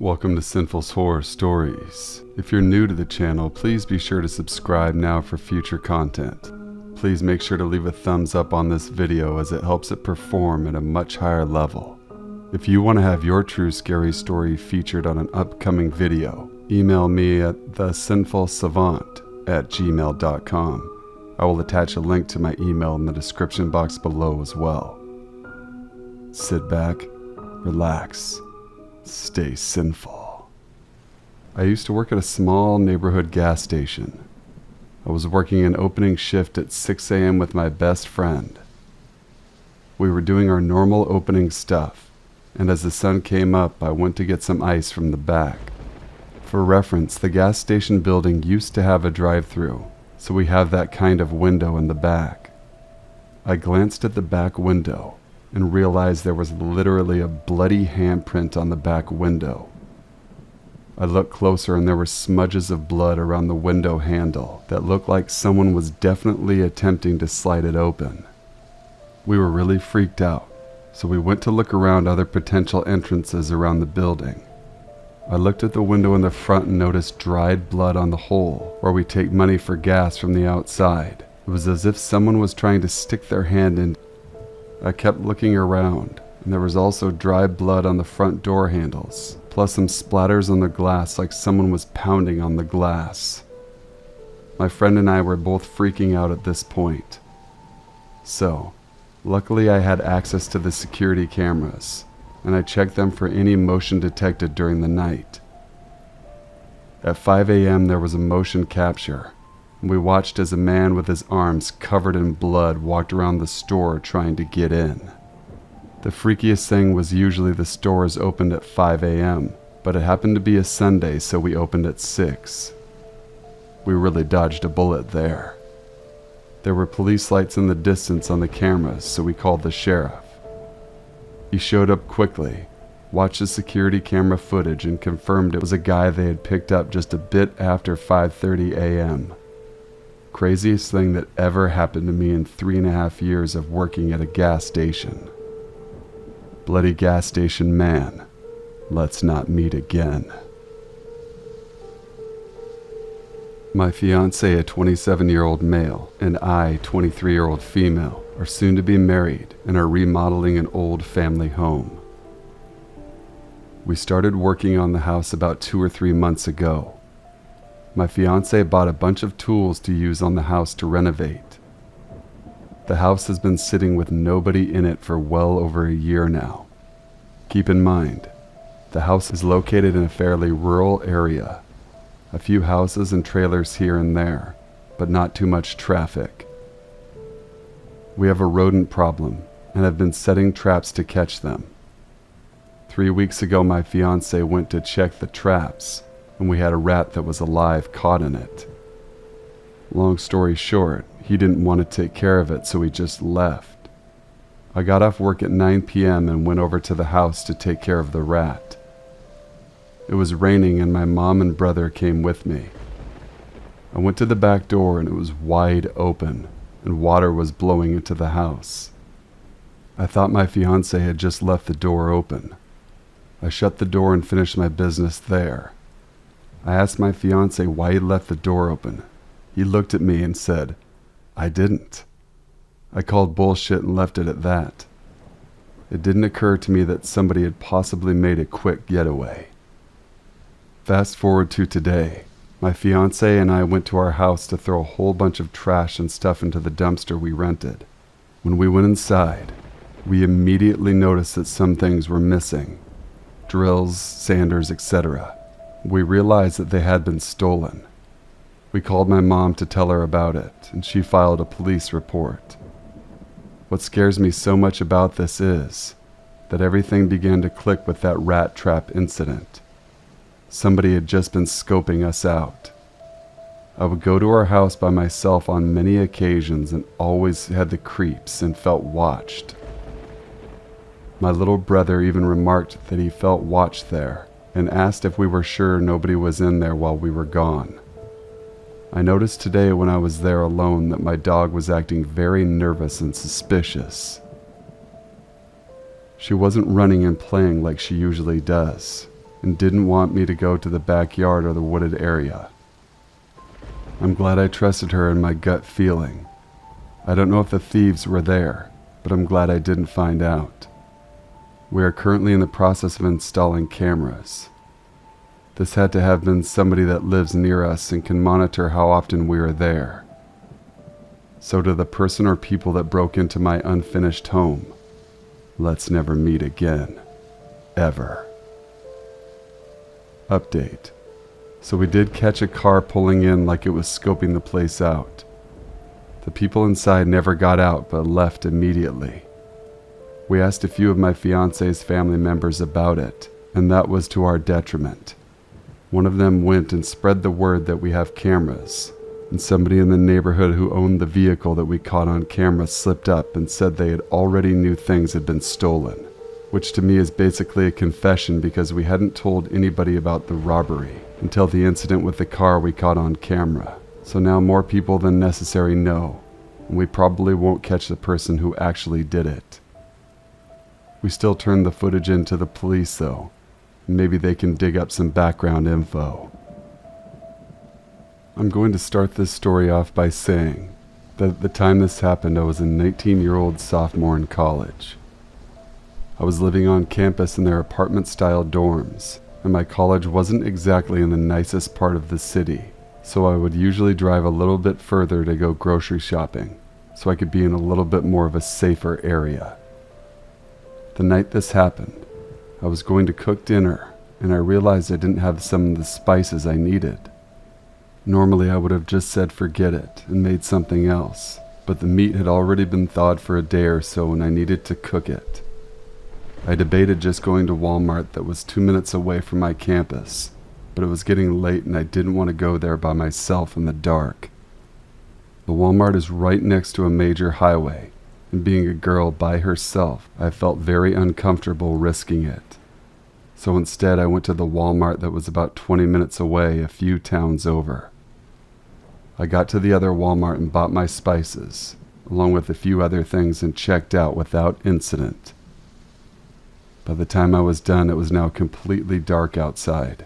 Welcome to Sinful's Horror Stories. If you're new to the channel, please be sure to subscribe now for future content. Please make sure to leave a thumbs up on this video as it helps it perform at a much higher level. If you want to have your true scary story featured on an upcoming video, email me at thesinfulsavant@gmail.com. I will attach a link to my email in the description box below as well. Sit back, relax, stay sinful. I used to work at a small neighborhood gas station. I was working an opening shift at 6 a.m. with my best friend. We were doing our normal opening stuff, and as the sun came up, I went to get some ice from the back. For reference, the gas station building used to have a drive-through, so we have that kind of window in the back. I glanced at the back window and realized there was literally a bloody handprint on the back window. I looked closer and there were smudges of blood around the window handle that looked like someone was definitely attempting to slide it open. We were really freaked out, so we went to look around other potential entrances around the building. I looked at the window in the front and noticed dried blood on the hole where we take money for gas from the outside. It was as if someone was trying to stick their hand in. I kept looking around, and there was also dry blood on the front door handles, plus some splatters on the glass like someone was pounding on the glass. My friend and I were both freaking out at this point. So, luckily I had access to the security cameras, and I checked them for any motion detected during the night. At 5 a.m. there was a motion capture. We watched as a man with his arms covered in blood walked around the store trying to get in. The freakiest thing was usually the stores opened at 5 a.m., but it happened to be a Sunday, so we opened at 6. We really dodged a bullet there. There were police lights in the distance on the cameras, so we called the sheriff. He showed up quickly, watched the security camera footage, and confirmed it was a guy they had picked up just a bit after 5:30 a.m. Craziest thing that ever happened to me in 3.5 years of working at a gas station. Bloody gas station man, let's not meet again. My fiancé, a 27-year-old male, and I, 23-year-old female, are soon to be married and are remodeling an old family home. We started working on the house about 2 or 3 months ago. My fiancé bought a bunch of tools to use on the house to renovate. The house has been sitting with nobody in it for well over a year now. Keep in mind, the house is located in a fairly rural area. A few houses and trailers here and there, but not too much traffic. We have a rodent problem and have been setting traps to catch them. 3 weeks ago, my fiancé went to check the traps, and we had a rat that was alive caught in it. Long story short, he didn't want to take care of it, so he just left. I got off work at 9 p.m. and went over to the house to take care of the rat. It was raining and my mom and brother came with me. I went to the back door and it was wide open, and water was blowing into the house. I thought my fiancé had just left the door open. I shut the door and finished my business there. I asked my fiancé why he left the door open. He looked at me and said, "I didn't." I called bullshit and left it at that. It didn't occur to me that somebody had possibly made a quick getaway. Fast forward to today. My fiancé and I went to our house to throw a whole bunch of trash and stuff into the dumpster we rented. When we went inside, we immediately noticed that some things were missing. Drills, sanders, etc. We realized that they had been stolen. We called my mom to tell her about it, and she filed a police report. What scares me so much about this is that everything began to click with that rat trap incident. Somebody had just been scoping us out. I would go to our house by myself on many occasions and always had the creeps and felt watched. My little brother even remarked that he felt watched there and asked if we were sure nobody was in there while we were gone. I noticed today when I was there alone that my dog was acting very nervous and suspicious. She wasn't running and playing like she usually does. and didn't want me to go to the backyard or the wooded area. I'm glad I trusted her and my gut feeling. I don't know if the thieves were there, but I'm glad I didn't find out. We are currently in the process of installing cameras. This had to have been somebody that lives near us and can monitor how often we are there. So to the person or people that broke into my unfinished home, let's never meet again. Ever. Update. So we did catch a car pulling in like it was scoping the place out. The people inside never got out but left immediately. We asked a few of my fiance's family members about it, and that was to our detriment. One of them went and spread the word that we have cameras, and somebody in the neighborhood who owned the vehicle that we caught on camera slipped up and said they had already knew things had been stolen, which to me is basically a confession because we hadn't told anybody about the robbery until the incident with the car we caught on camera. So now more people than necessary know, and we probably won't catch the person who actually did it. We still turned the footage in to the police though, and maybe they can dig up some background info. I'm going to start this story off by saying that at the time this happened I was a 19-year-old sophomore in college. I was living on campus in their apartment-style dorms, and my college wasn't exactly in the nicest part of the city, so I would usually drive a little bit further to go grocery shopping, so I could be in a little bit more of a safer area. The night this happened, I was going to cook dinner, and I realized I didn't have some of the spices I needed. Normally I would have just said forget it and made something else, but the meat had already been thawed for a day or so and I needed to cook it. I debated just going to Walmart that was 2 minutes away from my campus, but it was getting late and I didn't want to go there by myself in the dark. The Walmart is right next to a major highway, and being a girl by herself, I felt very uncomfortable risking it. So instead I went to the Walmart that was about 20 minutes away, a few towns over. I got to the other Walmart and bought my spices, along with a few other things, and checked out without incident. By the time I was done, it was now completely dark outside.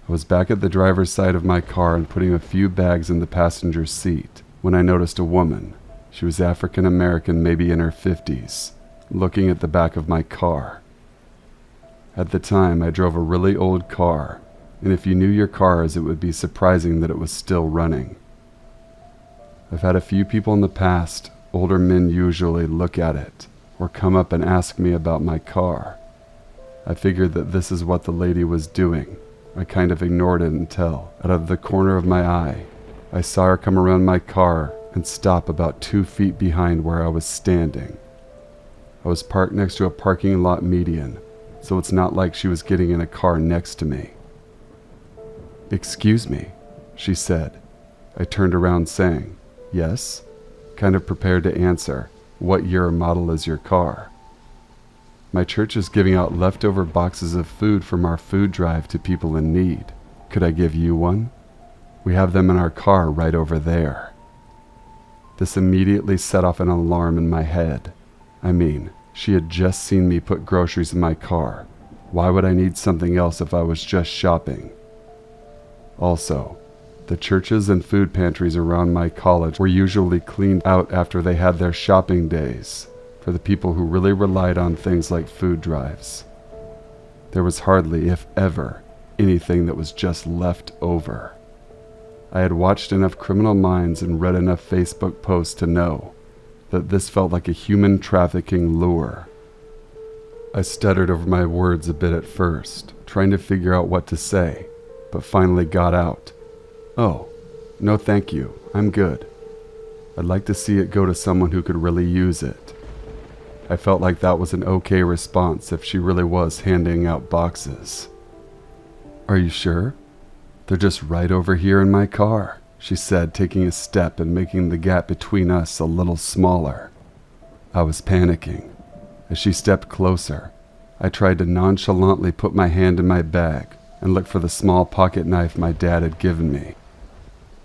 I was back at the driver's side of my car and putting a few bags in the passenger seat when I noticed a woman. She was African American, maybe in her 50s, looking at the back of my car. At the time, I drove a really old car, and if you knew your cars, it would be surprising that it was still running. I've had a few people in the past, older men usually, look at it, or come up and ask me about my car. I figured that this is what the lady was doing. I kind of ignored it until, out of the corner of my eye, I saw her come around my car and stop about 2 feet behind where I was standing. I was parked next to a parking lot median, so it's not like she was getting in a car next to me. "Excuse me," she said. I turned around saying, "Yes," kind of prepared to answer, "What year or model is your car?" "My church is giving out leftover boxes of food from our food drive to people in need. Could I give you one? We have them in our car right over there." This immediately set off an alarm in my head. I mean, she had just seen me put groceries in my car. Why would I need something else if I was just shopping? Also, the churches and food pantries around my college were usually cleaned out after they had their shopping days for the people who really relied on things like food drives. There was hardly, if ever, anything that was just left over. I had watched enough Criminal Minds and read enough Facebook posts to know that this felt like a human trafficking lure. I stuttered over my words a bit at first, trying to figure out what to say, but finally got out, "Oh, no thank you, I'm good. I'd like to see it go to someone who could really use it." I felt like that was an okay response if she really was handing out boxes. "Are you sure? They're just right over here in my car," she said, taking a step and making the gap between us a little smaller. I was panicking. As she stepped closer, I tried to nonchalantly put my hand in my bag and look for the small pocket knife my dad had given me.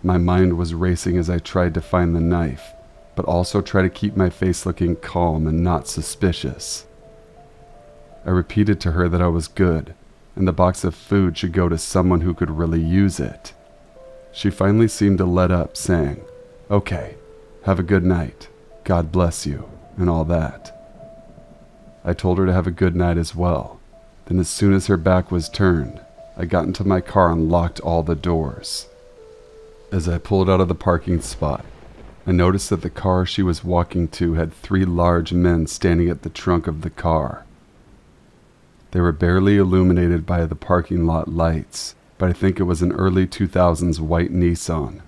My mind was racing as I tried to find the knife, but also try to keep my face looking calm and not suspicious. I repeated to her that I was good, and the box of food should go to someone who could really use it. She finally seemed to let up, saying, "Okay, have a good night, God bless you," and all that. I told her to have a good night as well. Then as soon as her back was turned, I got into my car and locked all the doors. As I pulled out of the parking spot, I noticed that the car she was walking to had 3 large men standing at the trunk of the car. They were barely illuminated by the parking lot lights, but I think it was an early 2000s white Nissan.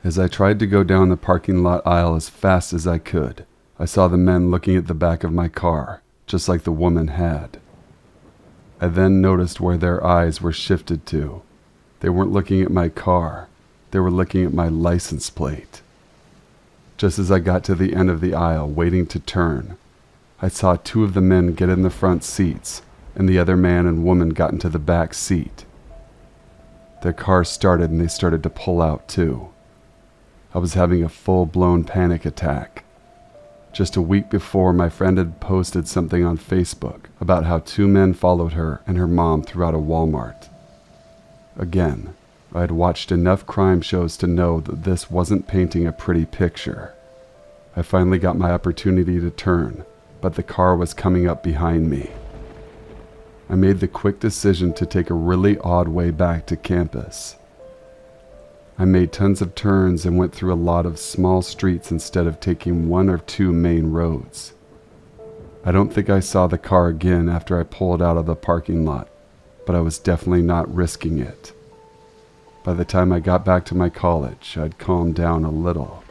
As I tried to go down the parking lot aisle as fast as I could, I saw the men looking at the back of my car, just like the woman had. I then noticed where their eyes were shifted to. They weren't looking at my car, they were looking at my license plate. Just as I got to the end of the aisle, waiting to turn, I saw 2 of the men get in the front seats, and the other man and woman got into the back seat. Their car started and they started to pull out too. I was having a full-blown panic attack. Just a week before, my friend had posted something on Facebook about how 2 men followed her and her mom throughout a Walmart. Again, I had watched enough crime shows to know that this wasn't painting a pretty picture. I finally got my opportunity to turn, but the car was coming up behind me. I made the quick decision to take a really odd way back to campus. I made tons of turns and went through a lot of small streets instead of taking 1 or 2 main roads. I don't think I saw the car again after I pulled out of the parking lot, but I was definitely not risking it. By the time I got back to my college, I'd calmed down a little.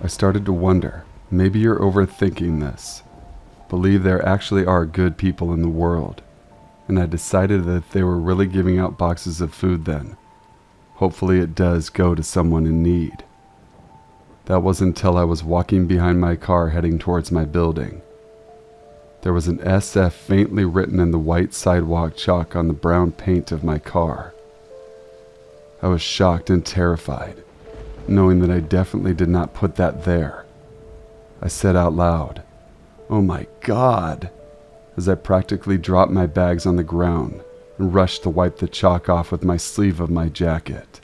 I started to wonder, maybe you're overthinking this. Believe there actually are good people in the world. And I decided that if they were really giving out boxes of food then, hopefully it does go to someone in need. That wasn't until I was walking behind my car heading towards my building. There was an SF faintly written in the white sidewalk chalk on the brown paint of my car. I was shocked and terrified, knowing that I definitely did not put that there. I said out loud, "Oh my God," as I practically dropped my bags on the ground and rushed to wipe the chalk off with my sleeve of my jacket.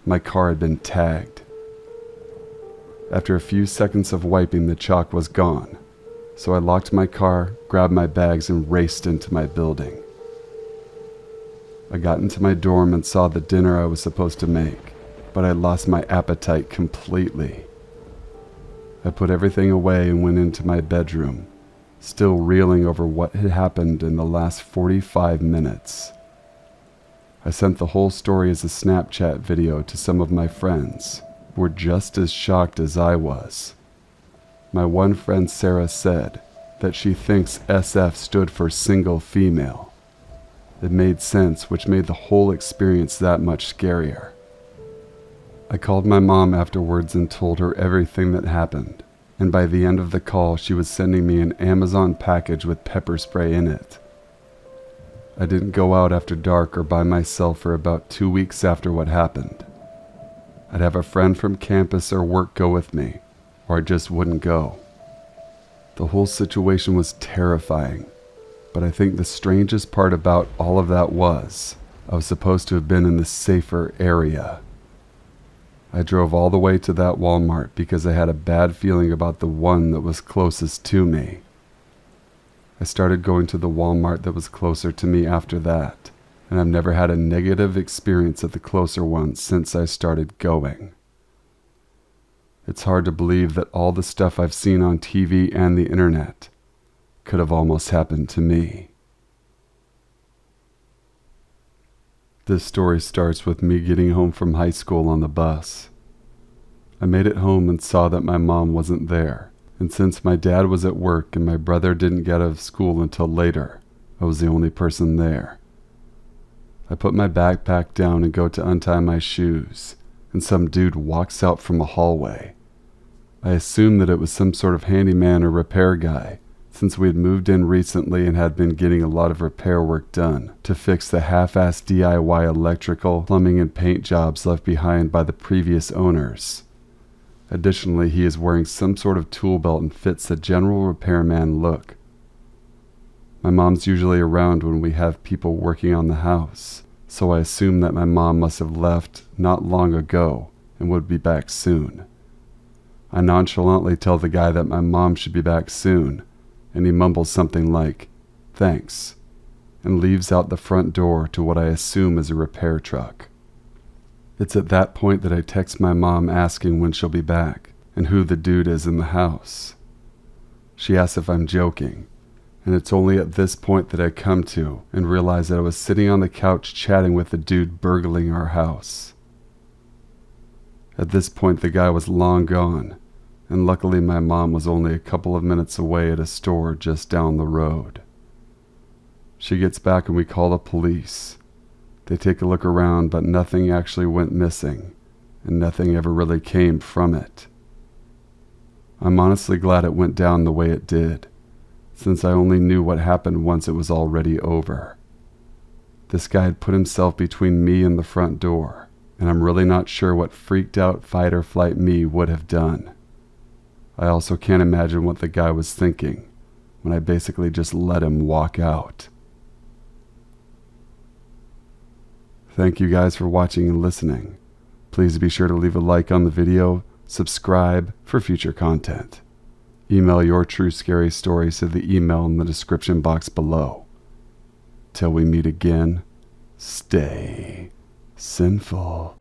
My car had been tagged. After a few seconds of wiping, the chalk was gone, so I locked my car, grabbed my bags, and raced into my building. I got into my dorm and saw the dinner I was supposed to make, but I lost my appetite completely. I put everything away and went into my bedroom, still reeling over what had happened in the last 45 minutes. I sent the whole story as a Snapchat video to some of my friends, who were just as shocked as I was. My one friend Sarah said that she thinks SF stood for single female. It made sense, which made the whole experience that much scarier. I called my mom afterwards and told her everything that happened, and by the end of the call she was sending me an Amazon package with pepper spray in it. I didn't go out after dark or by myself for about 2 weeks after what happened. I'd have a friend from campus or work go with me, or I just wouldn't go. The whole situation was terrifying, but I think the strangest part about all of that was I was supposed to have been in the safer area. I drove all the way to that Walmart because I had a bad feeling about the one that was closest to me. I started going to the Walmart that was closer to me after that, and I've never had a negative experience at the closer one since I started going. It's hard to believe that all the stuff I've seen on TV and the internet could have almost happened to me. This story starts with me getting home from high school on the bus. I made it home and saw that my mom wasn't there, and since my dad was at work and my brother didn't get out of school until later, I was the only person there. I put my backpack down and go to untie my shoes, and some dude walks out from a hallway. I assumed that it was some sort of handyman or repair guy, since we had moved in recently and had been getting a lot of repair work done to fix the half-assed DIY electrical, plumbing, and paint jobs left behind by the previous owners. Additionally, he is wearing some sort of tool belt and fits the general repairman look. My mom's usually around when we have people working on the house, so I assume that my mom must have left not long ago and would be back soon. I nonchalantly tell the guy that my mom should be back soon, and he mumbles something like, "Thanks," and leaves out the front door to what I assume is a repair truck. It's at that point that I text my mom asking when she'll be back and who the dude is in the house. She asks if I'm joking, and it's only at this point that I come to and realize that I was sitting on the couch chatting with the dude burgling our house. At this point, the guy was long gone, and luckily my mom was only a couple of minutes away at a store just down the road. She gets back and we call the police. They take a look around, but nothing actually went missing, and nothing ever really came from it. I'm honestly glad it went down the way it did, since I only knew what happened once it was already over. This guy had put himself between me and the front door, and I'm really not sure what freaked out fight or flight me would have done. I also can't imagine what the guy was thinking when I basically just let him walk out. Thank you guys for watching and listening. Please be sure to leave a like on the video, subscribe for future content. Email your true scary stories to the email in the description box below. Till we meet again, stay sinful.